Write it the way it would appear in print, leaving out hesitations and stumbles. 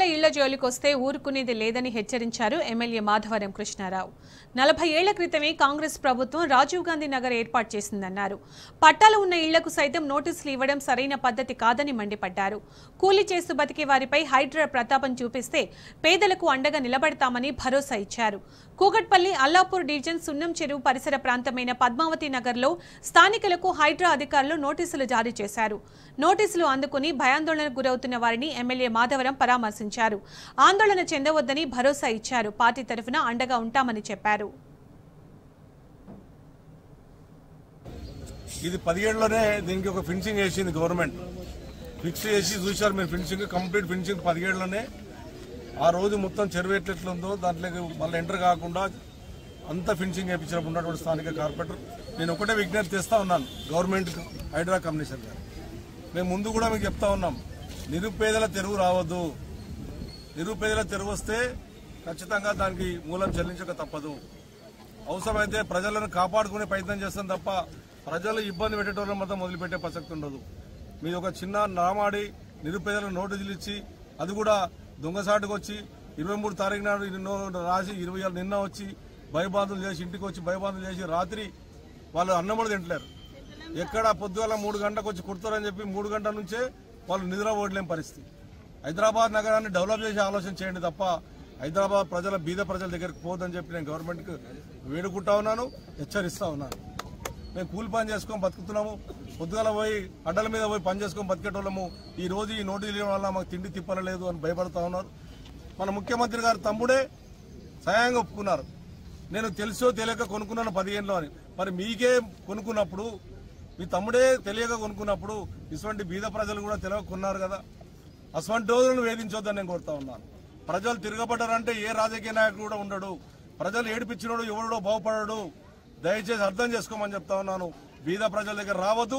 ఇళ్ల జోలికొస్తే ఊరుకునేది లేదని హెచ్చరించారు ఎమ్మెల్యే మాధవరం కృష్ణారావు. 40 ఏళ్ల క్రితమే కాంగ్రెస్ ప్రభుత్వం రాజీవ్ గాంధీ నగర్ ఏర్పాటు చేసిందన్నారు. పట్టాలు ఉన్న ఇళ్లకు సైతం నోటీసులు ఇవ్వడం సరైన పద్ధతి కాదని మండిపడ్డారు. కూలీ చేస్తూ బతికే వారిపై హైడ్రా ప్రతాపం చూపిస్తే పేదలకు అండగా నిలబడతామని భరోసా ఇచ్చారు. కూకట్పల్లి అల్లాపూర్ డివిజన్ సున్నం చెరువు పరిసర ప్రాంతమైన పద్మావతి నగర్లో స్థానికులకు హైడ్రా అధికారులు నోటీసులు జారీ చేశారు. నోటీసులు అందుకుని భయాందోళనకు గురవుతున్న వారిని ఎమ్మెల్యే మాధవరం పరామర్శించారు. ఆందోళన చెందవద్దని భరోసా ఇచ్చారు. పార్టీ తరఫున అండగా ఉంటామని చెప్పారు. ఇది 10 ఏళ్లలోనే దీనికి ఒక ఫినిషింగ్ వేసింది గవర్నమెంట్. ఫిక్స్ చేసి చూశారు మీరు ఫినిషింగ్, కంప్లీట్ ఫినిషింగ్ 10 ఏళ్లలోనే. ఆ రోజు మొత్తం చెరువు ఎట్లెట్లుందో దాంట్లోకి మళ్ళీ ఎంటర్ కాకుండా అంతా ఫినిషింగ్ వేయించినప్పుడు ఉన్నటువంటి స్థానిక కార్పొరేటర్ నేను ఒకటే విజ్ఞప్తి చేస్తా ఉన్నాను గవర్నమెంట్ హైడ్రా కమిషనర్ గారు. మేము ముందు కూడా మీకు చెప్తా ఉన్నాం, నిరుపేదల తెరువు రావద్దు. నిరుపేదల తెరువు వస్తే ఖచ్చితంగా దానికి మూలం చెల్లించక తప్పదు. అవసరమైతే ప్రజలను కాపాడుకునే ప్రయత్నం చేస్తాం తప్ప ప్రజలు ఇబ్బంది పెట్టేటోళ్ళని మొత్తం మొదలుపెట్టే ప్రసక్తి ఉండదు. మీరు ఒక చిన్న నామాడి నిరుపేదలకు నోటీసులు ఇచ్చి అది కూడా దొంగసాటుకు వచ్చి 23 తారీఖు నాడు రాసి 20 నిన్న వచ్చి భయబాధలు చేసి ఇంటికి వచ్చి భయబాధలు చేసి రాత్రి వాళ్ళు అన్నం కూడా తింటలేరు. ఎక్కడ పొద్దుగల 3 గంటలకు వచ్చి కుడతారని చెప్పి 3 గంటల నుంచే వాళ్ళు నిద్ర పోవట్లేని పరిస్థితి. హైదరాబాద్ నగరాన్ని డెవలప్ చేసి ఆలోచన చేయండి తప్ప హైదరాబాద్ ప్రజల బీద ప్రజల దగ్గరికి పోదని చెప్పి నేను గవర్నమెంట్కి వేడుకుంటా ఉన్నాను, హెచ్చరిస్తా ఉన్నాను. మేము కూలి పని చేసుకొని బతుకుతున్నాము. పొద్దుగల పోయి అడ్డల మీద పోయి పని చేసుకొని బతికేటోళ్ళము. ఈ రోజు ఈ నోటీసులు ఇవ్వడం వల్ల మాకు తిండి తిప్పలేదు అని భయపడతా ఉన్నారు. మన ముఖ్యమంత్రి గారు తమ్ముడే స్వయంగా ఒప్పుకున్నారు, నేను తెలుసో తెలియక కొనుక్కున్నాను 10 ఏళ్ళు అని. మరి మీకే కొనుక్కున్నప్పుడు, మీ తమ్ముడే తెలియక కొనుక్కున్నప్పుడు ఇటువంటి బీద ప్రజలు కూడా తెలియక కొన్నారు కదా. అటువంటి రోజులను వేధించొద్దని నేను కోరుతా ఉన్నాను. ప్రజలు తిరగబడ్డారంటే ఏ రాజకీయ నాయకుడు కూడా ఉండడు. ప్రజలు ఏడిపించినోడు ఎవడో బాగుపడడు. దయచేసి అర్థం చేసుకోమని చెప్తా ఉన్నాను. బీద ప్రజల దగ్గర రావద్దు.